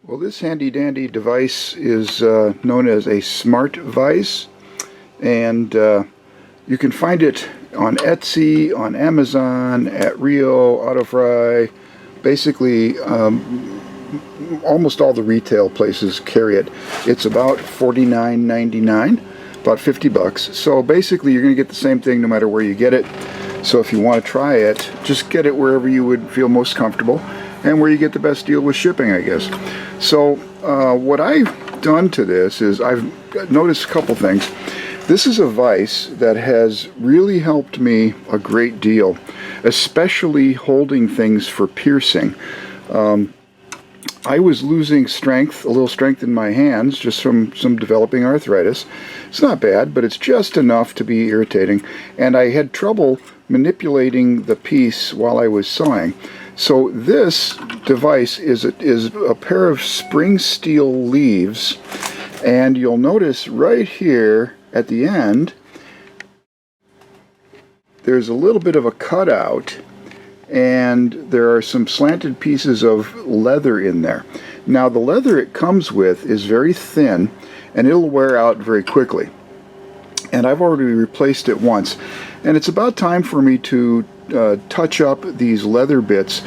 Well, this handy dandy device is known as a SmartVise, and you can find it on Etsy, on Amazon, at Rio, AutoFry. Basically, almost all the retail places carry it. It's about $49.99, about 50 bucks. So basically, you're going to get the same thing no matter where you get it. So if you want to try it, just get it wherever you would feel most comfortable, and where you get the best deal with shipping, I guess. So what I've done to this is I've noticed a couple things. This is a vise that has really helped me a great deal, especially holding things for piercing. I was losing strength, a little strength in my hands, just from some developing arthritis. It's not bad, but it's just enough to be irritating. And I had trouble manipulating the piece while I was sawing. So this device is a pair of spring steel leaves, and you'll notice right here at the end there's a little bit of a cutout, and there are some slanted pieces of leather in there. Now the leather it comes with is very thin, and it'll wear out very quickly. And I've already replaced it once, and it's about time for me to touch up these leather bits,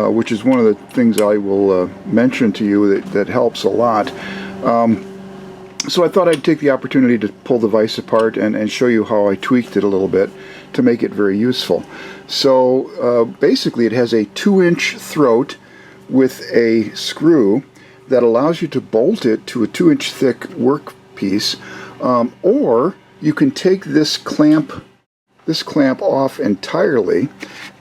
which is one of the things I will mention to you that helps a lot. So I thought I'd take the opportunity to pull the vise apart and show you how I tweaked it a little bit to make it very useful. So basically it has a 2-inch throat with a screw that allows you to bolt it to a 2-inch thick workpiece, or you can take this clamp off entirely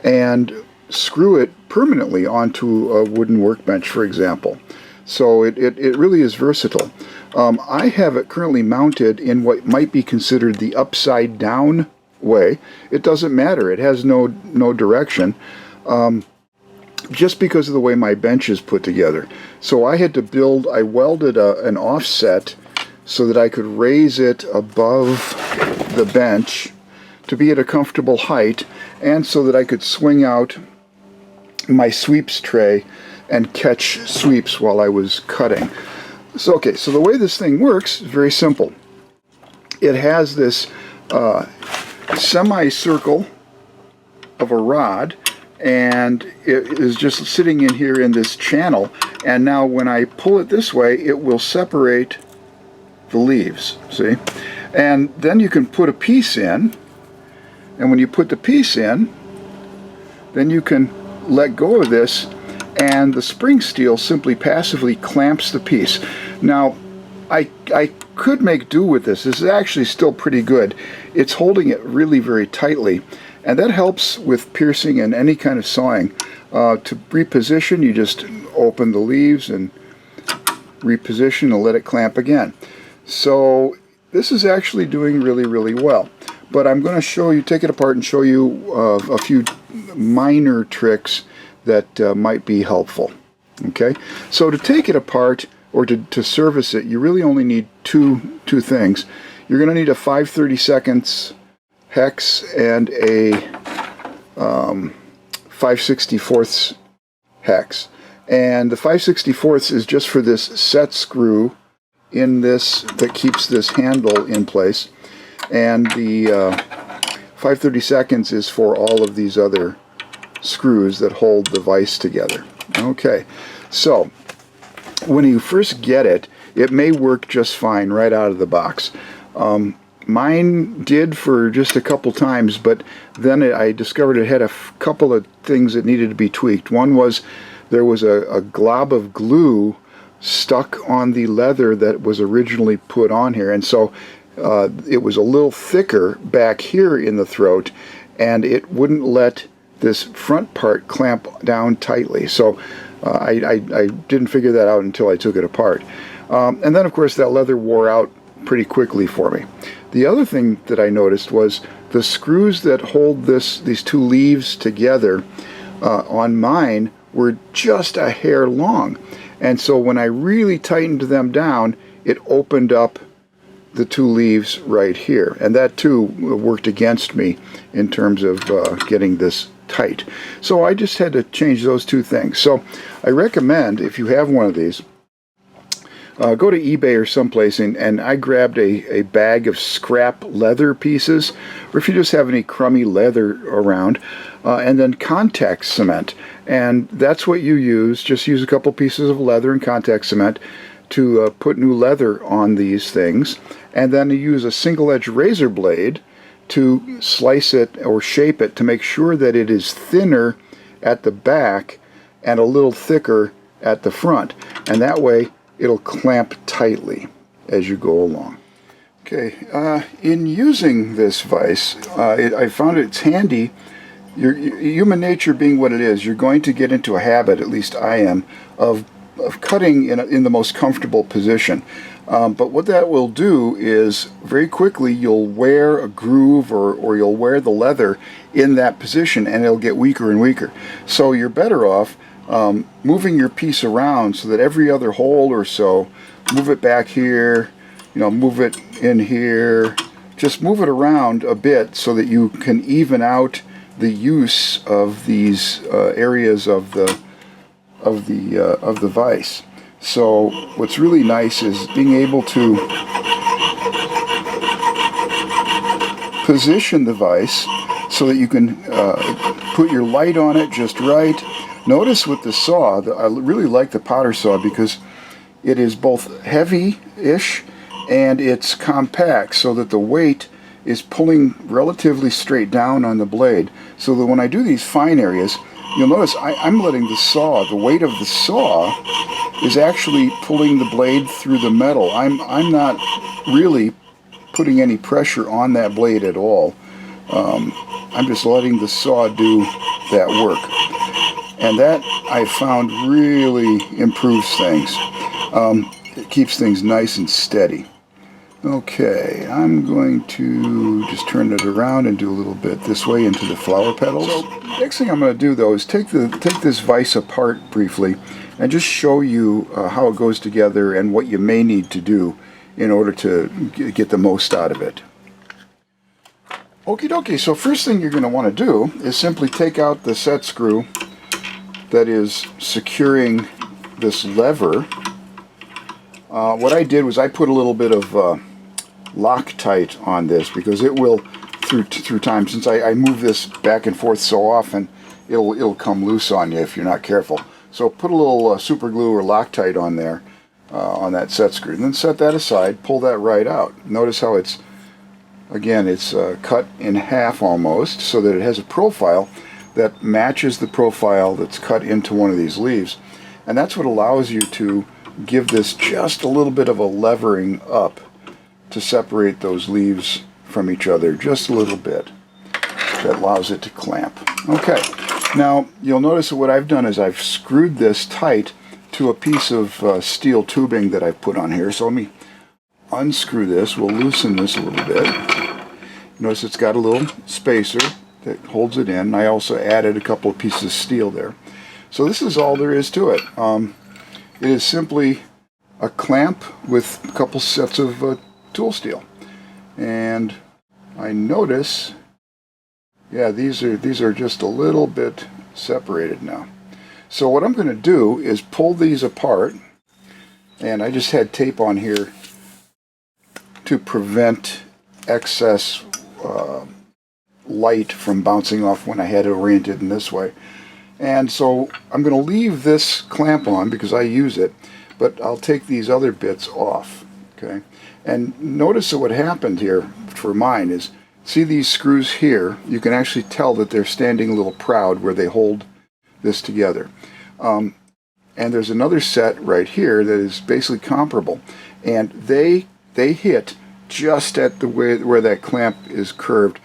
and screw it permanently onto a wooden workbench, for example. So it really is versatile. I have it currently mounted in what might be considered the upside down way. It doesn't matter, it has no direction, just because of the way my bench is put together. So I had to I welded an offset so that I could raise it above the bench to be at a comfortable height, and so that I could swing out my sweeps tray and catch sweeps while I was cutting. So the way this thing works is very simple. It has this semicircle of a rod, and it is just sitting in here in this channel, and now when I pull it this way, it will separate the leaves, see? And then you can put a piece in, and when you put the piece in, then you can let go of this, and the spring steel simply passively clamps the piece. Now, I could make do with this. This is actually still pretty good. It's holding it really very tightly, and that helps with piercing and any kind of sawing. To reposition, you just open the leaves and reposition and let it clamp again. So this is actually doing really, really well. But I'm going to take it apart and show you a few minor tricks that might be helpful. Okay, so to take it apart or to service it, you really only need two things. You're going to need a 5/32 hex and a 5/64 hex. And the 5/64 is just for this set screw in this that keeps this handle in place, and the 5/32 is for all of these other screws that hold the vise together. Okay, so when you first get it, it may work just fine right out of the box. Mine did for just a couple times, but then I discovered it had a couple of things that needed to be tweaked. One was there was a glob of glue stuck on the leather that was originally put on here, and so it was a little thicker back here in the throat, and it wouldn't let this front part clamp down tightly. So I didn't figure that out until I took it apart. And then of course that leather wore out pretty quickly for me. The other thing that I noticed was the screws that hold these two leaves together on mine were just a hair long. And so when I really tightened them down, it opened up the two leaves right here. And that too worked against me in terms of getting this tight. So I just had to change those two things. So I recommend, if you have one of these, Go to eBay or someplace, and I grabbed a bag of scrap leather pieces, or if you just have any crummy leather around, and then contact cement. And that's what you use. Just use a couple pieces of leather and contact cement to put new leather on these things. And then you use a single-edged razor blade to slice it or shape it to make sure that it is thinner at the back and a little thicker at the front. And that way it'll clamp tightly as you go along. Okay, in using this vise, I found it's handy. Human nature being what it is, you're going to get into a habit, at least I am, of cutting in the most comfortable position. But what that will do is very quickly you'll wear a groove or you'll wear the leather in that position, and it'll get weaker and weaker. So you're better off moving your piece around so that every other hole or so, move it back here, move it in here, just move it around a bit so that you can even out the use of these areas of the vise. So what's really nice is being able to position the vise so that you can put your light on it just right. Notice with the saw, I really like the powder saw because it is both heavy-ish and it's compact, so that the weight is pulling relatively straight down on the blade, so that when I do these fine areas, you'll notice I'm letting the weight of the saw is actually pulling the blade through the metal. I'm not really putting any pressure on that blade at all. I'm just letting the saw do that work. And that, I found, really improves things. It keeps things nice and steady. Okay, I'm going to just turn it around and do a little bit this way into the flower petals. So, next thing I'm going to do, though, is take this vise apart briefly and just show you how it goes together and what you may need to do in order to get the most out of it. Okie dokie, so first thing you're going to want to do is simply take out the set screw that is securing this lever. What I did was I put a little bit of Loctite on this because it will, through time, since I move this back and forth so often, it'll come loose on you if you're not careful. So put a little super glue or Loctite on there, on that set screw, and then set that aside, pull that right out. Notice how it's cut in half almost, so that it has a profile that matches the profile that's cut into one of these leaves. And that's what allows you to give this just a little bit of a levering up to separate those leaves from each other, just a little bit. That allows it to clamp. Okay, now you'll notice that what I've done is I've screwed this tight to a piece of steel tubing that I've put on here. So let me unscrew this. We'll loosen this a little bit. Notice it's got a little spacer that holds it in. I also added a couple of pieces of steel there. So this is all there is to it. It is simply a clamp with a couple sets of tool steel. And I notice, yeah, these are just a little bit separated now. So what I'm going to do is pull these apart, and I just had tape on here to prevent excess light from bouncing off when I had it oriented in this way. And so I'm going to leave this clamp on because I use it, but I'll take these other bits off. Okay, and notice that what happened here for mine is, see these screws here, you can actually tell that they're standing a little proud where they hold this together. And there's another set right here that is basically comparable, and they hit just at the way where that clamp is curved,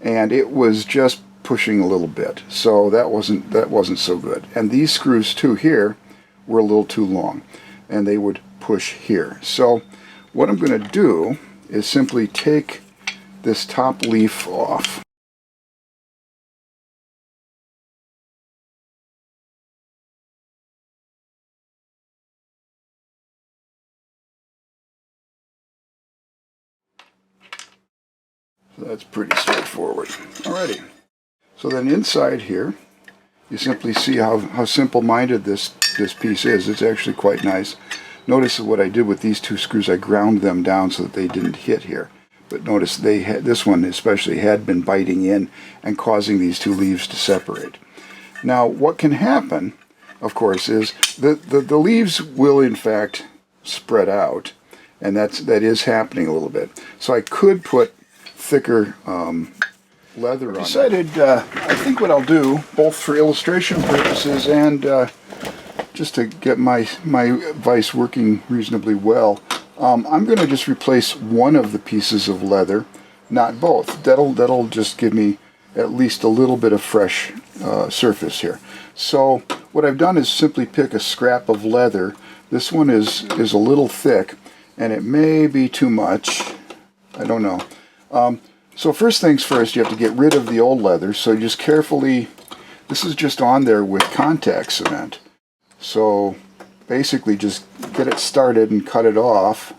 and it was just pushing a little bit, so that wasn't so good. And these screws too here were a little too long, and they would push here. So what I'm going to do is simply take this top leaf off. So that's pretty straightforward. Alrighty. So then inside here, you simply see how simple-minded this piece is. It's actually quite nice. notice what I did with these two screws, I ground them down so that they didn't hit here. But notice this one especially had been biting in and causing these two leaves to separate. Now what can happen, of course, is the leaves will in fact spread out, and that is happening a little bit. So I could put thicker leather on it. I decided, I think what I'll do, both for illustration purposes and just to get my vise working reasonably well, I'm going to just replace one of the pieces of leather, not both. That'll just give me at least a little bit of fresh surface here. So what I've done is simply pick a scrap of leather. This one is a little thick, and it may be too much. I don't know. So first things first, you have to get rid of the old leather. So you just carefully, this is just on there with contact cement. So basically just get it started and cut it off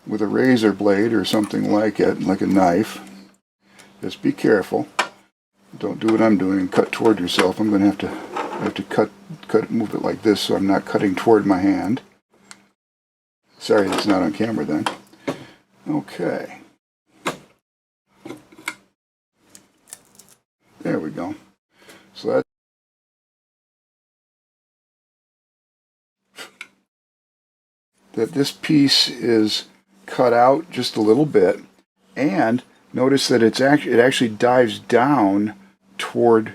with a razor blade or something like it, like a knife. Just be careful. Don't do what I'm doing and cut toward yourself. I'm going to have to move it like this so I'm not cutting toward my hand. Sorry, it's not on camera then. Okay. There we go. So that this piece is cut out just a little bit, and notice that it actually dives down toward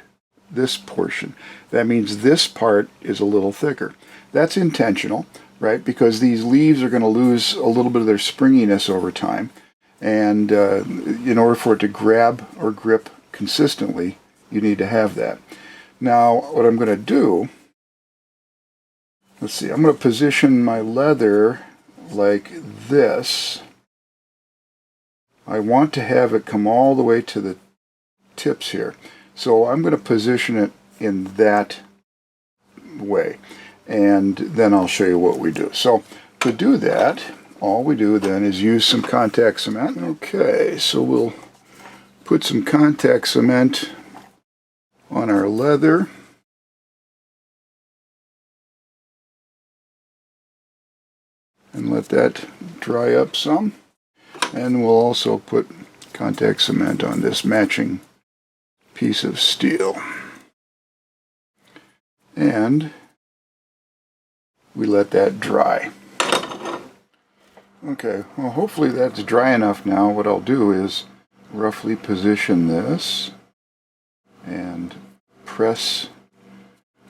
this portion. That means this part is a little thicker. That's intentional, right? Because these leaves are going to lose a little bit of their springiness over time, and in order for it to grab or grip consistently, you need to have that. Now, what I'm going to do, let's see, I'm going to position my leather like this. I want to have it come all the way to the tips here. So I'm going to position it in that way, and then I'll show you what we do. So to do that, all we do then is use some contact cement. Okay, so we'll put some contact cement on our leather. And let that dry up some. And we'll also put contact cement on this matching piece of steel. And we let that dry. Okay, well hopefully that's dry enough now. What I'll do is roughly position this and press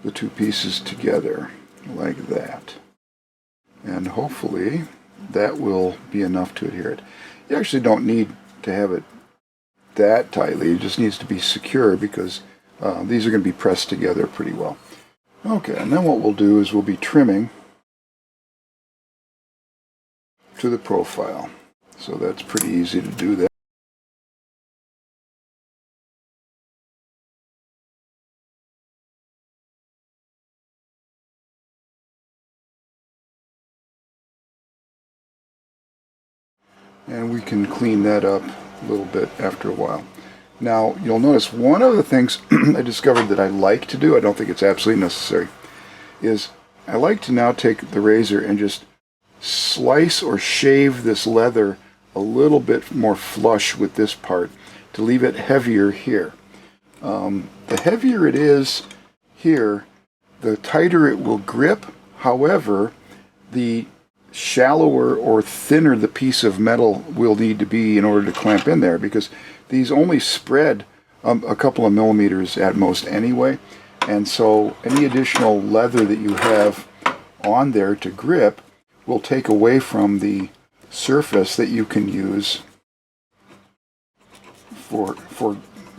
the two pieces together like that. And hopefully that will be enough to adhere it. You actually don't need to have it that tightly. It just needs to be secure because these are going to be pressed together pretty well. Okay, and then what we'll do is we'll be trimming to the profile. So that's pretty easy to do that. And we can clean that up a little bit after a while. Now, you'll notice one of the things I discovered that I like to do, I don't think it's absolutely necessary, is I like to now take the razor and just slice or shave this leather a little bit more flush with this part to leave it heavier here. The heavier it is here, the tighter it will grip. However, the shallower or thinner the piece of metal will need to be in order to clamp in there, because these only spread a couple of millimeters at most anyway, and so any additional leather that you have on there to grip will take away from the surface that you can use for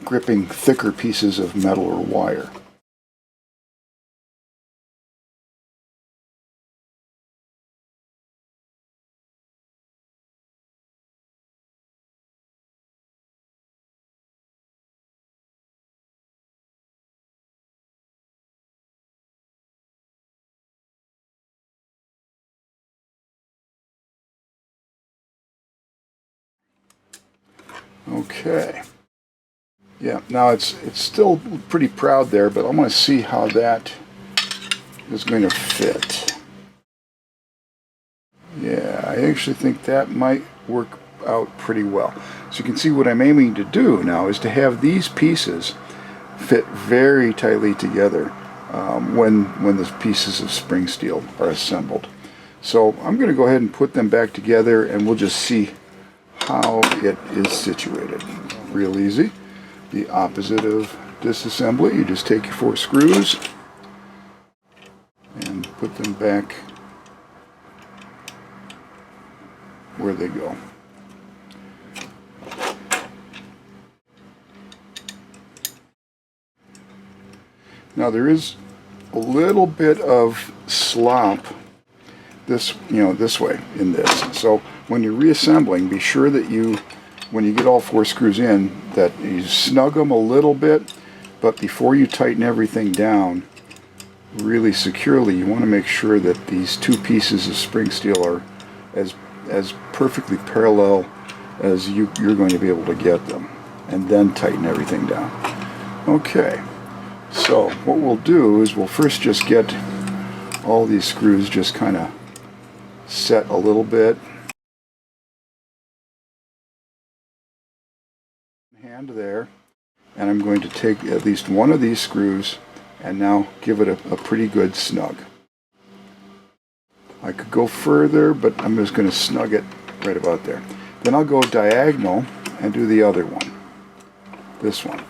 gripping thicker pieces of metal or wire. Okay. Yeah, now it's still pretty proud there, but I want to see how that is going to fit. Yeah, I actually think that might work out pretty well. So you can see what I'm aiming to do now is to have these pieces fit very tightly together when the pieces of spring steel are assembled. So I'm going to go ahead and put them back together, and we'll just see how it is situated. Real easy. The opposite of disassembly, you just take your 4 screws and put them back where they go. Now there is a little bit of slop this way in this. So when you're reassembling, be sure that when you get all 4 screws in, that you snug them a little bit, but before you tighten everything down really securely, you want to make sure that these 2 pieces of spring steel are as perfectly parallel as you're going to be able to get them, and then tighten everything down. Okay, so what we'll do is we'll first just get all these screws just kind of set a little bit. Hand there, and I'm going to take at least one of these screws and now give it a pretty good snug. I could go further, but I'm just going to snug it right about there. Then I'll go diagonal and do the other one, this one.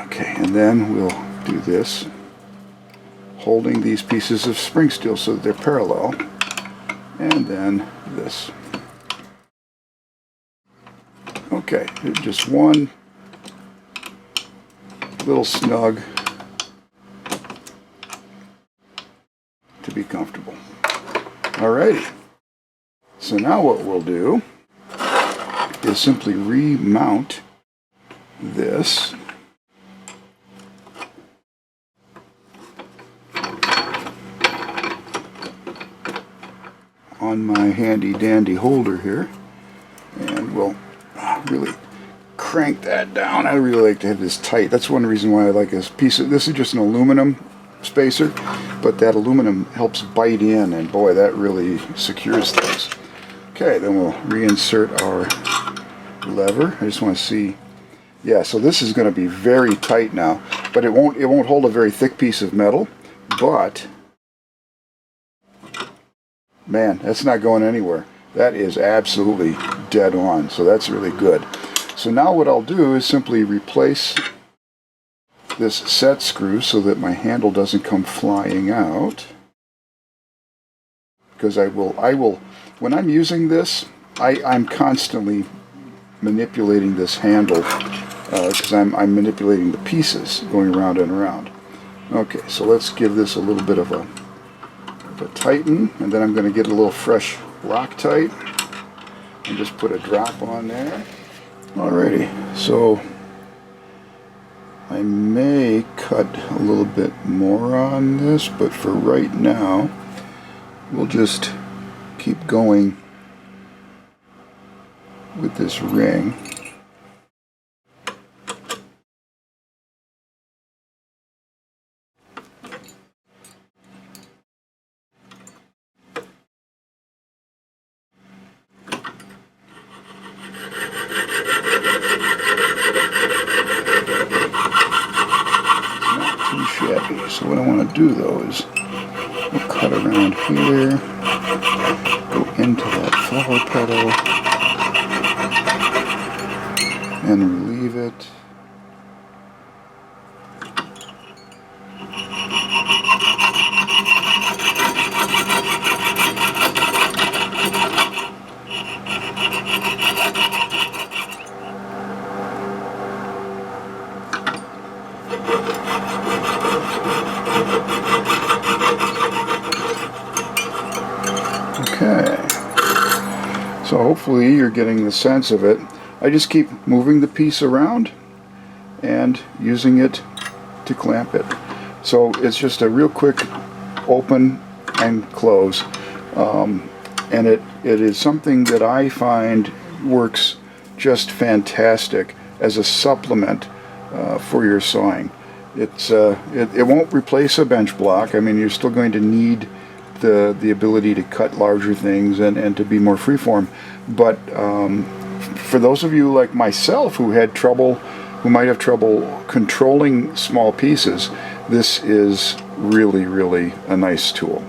Okay, and then we'll do this, holding these pieces of spring steel so that they're parallel, and then this. Okay, just one little snug to be comfortable. Alrighty, so now what we'll do is simply remount this on my handy dandy holder here, and we'll really crank that down. I really like to have this tight. That's one reason why I like this piece of, this is just an aluminum spacer, but that aluminum helps bite in, and boy, that really secures things. Okay, then we'll reinsert our lever. I just want to see, yeah, so this is going to be very tight now, but it won't hold a very thick piece of metal, but man, that's not going anywhere. That is absolutely dead on, so that's really good. So now what I'll do is simply replace this set screw so that my handle doesn't come flying out. Because I will, when I'm using this, I'm constantly manipulating this handle because I'm manipulating the pieces going around and around. Okay, so let's give this a little bit of a tighten, and then I'm going to get a little fresh Loctite and just put a drop on there. Alrighty, so I may cut a little bit more on this, but for right now we'll just keep going with this ring. So what I want to do though is we'll cut around here, go into that flower petal, and relieve it. Okay, so hopefully you're getting the sense of it. I just keep moving the piece around and using it to clamp it. So it's just a real quick open and close, and it is something that I find works just fantastic as a supplement for your sawing. It won't replace a bench block. I mean, you're still going to need the ability to cut larger things and to be more freeform. But for those of you like myself who might have trouble controlling small pieces, this is really, really a nice tool.